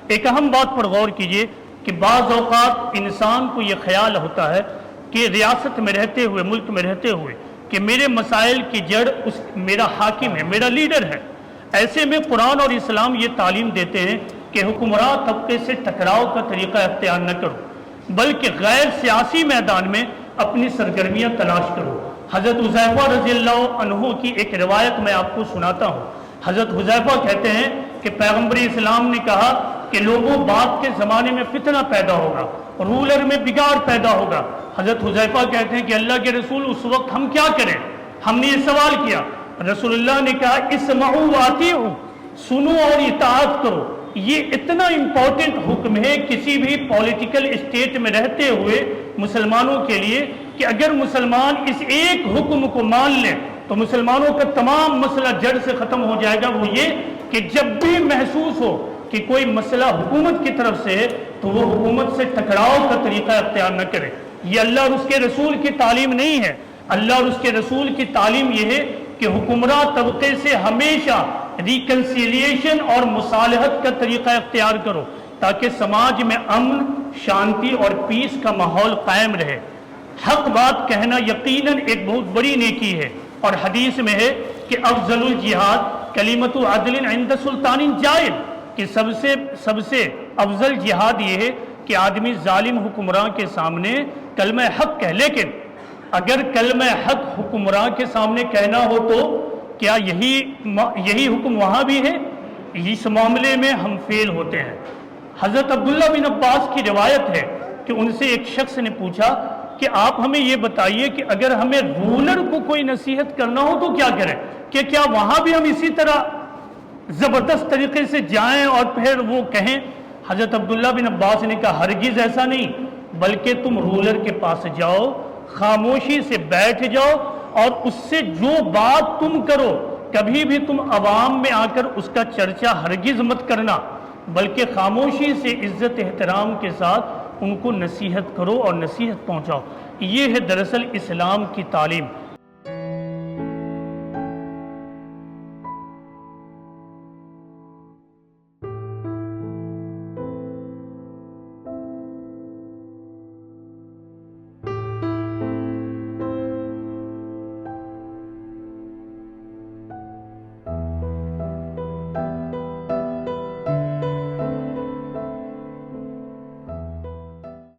ایک اہم بات پر غور کیجئے کہ بعض اوقات انسان کو یہ خیال ہوتا ہے کہ ریاست میں رہتے ہوئے، ملک میں رہتے ہوئے، کہ میرے مسائل کی جڑ میرا حاکم ہے، میرا لیڈر ہے۔ ایسے میں قرآن اور اسلام یہ تعلیم دیتے ہیں کہ حکمراں طبقے سے ٹکراؤ کا طریقہ اختیار نہ کرو، بلکہ غیر سیاسی میدان میں اپنی سرگرمیاں تلاش کرو۔ حضرت حذیفہ رضی اللہ عنہ کی ایک روایت میں آپ کو سناتا ہوں۔ حضرت حذیفہ کہتے ہیں کہ پیغمبر اسلام نے کہا کہ لوگوں بعد کے زمانے میں فتنہ پیدا ہوگا، رولر میں بگاڑ پیدا ہوگا۔ حضرت حذیفہ کہتے ہیں کہ اللہ کے رسول اس وقت ہم کیا کریں؟ ہم نے یہ سوال کیا، رسول اللہ نے کہا اسمعوا واطیعوا، سنو اور اطاعت کرو۔ یہ اتنا امپورٹنٹ حکم ہے کسی بھی پولیٹیکل اسٹیٹ میں رہتے ہوئے مسلمانوں کے لیے کہ اگر مسلمان اس ایک حکم کو مان لیں تو مسلمانوں کا تمام مسئلہ جڑ سے ختم ہو جائے گا۔ وہ یہ کہ جب بھی محسوس ہو کہ کوئی مسئلہ حکومت کی طرف سے ہے تو وہ حکومت سے ٹکراؤ کا طریقہ اختیار نہ کرے۔ یہ اللہ اور اس کے رسول کی تعلیم نہیں ہے۔ اللہ اور اس کے رسول کی تعلیم یہ ہے کہ حکمراں طبقے سے ہمیشہ ریکنسیلیشن اور مصالحت کا طریقہ اختیار کرو تاکہ سماج میں امن، شانتی اور پیس کا ماحول قائم رہے۔ حق بات کہنا یقیناً ایک بہت بڑی نیکی ہے، اور حدیث میں ہے کہ افضل الجہاد کلمۃ عدل عند سلطان جائر، کہ سب سے افضل جہاد یہ ہے کہ آدمی ظالم حکمراں کے سامنے کلمہ حق کہے۔ لیکن اگر کلمہ حق حکمراں کے سامنے کہنا ہو تو کیا یہی حکم وہاں بھی ہے؟ اس معاملے میں ہم فیل ہوتے ہیں۔ حضرت عبداللہ بن عباس کی روایت ہے کہ ان سے ایک شخص نے پوچھا کہ آپ ہمیں یہ بتائیے کہ اگر ہمیں رولر کو کوئی نصیحت کرنا ہو تو کیا کریں؟ کہ کیا وہاں بھی ہم اسی طرح زبردست طریقے سے جائیں اور پھر وہ کہیں؟ حضرت عبداللہ بن عباس نے کہا ہرگز ایسا نہیں، بلکہ تم رولر کے پاس جاؤ، خاموشی سے بیٹھ جاؤ اور اس سے جو بات تم کرو کبھی بھی تم عوام میں آ کر اس کا چرچا ہرگز مت کرنا، بلکہ خاموشی سے عزت احترام کے ساتھ ان کو نصیحت کرو اور نصیحت پہنچاؤ۔ یہ ہے دراصل اسلام کی تعلیم۔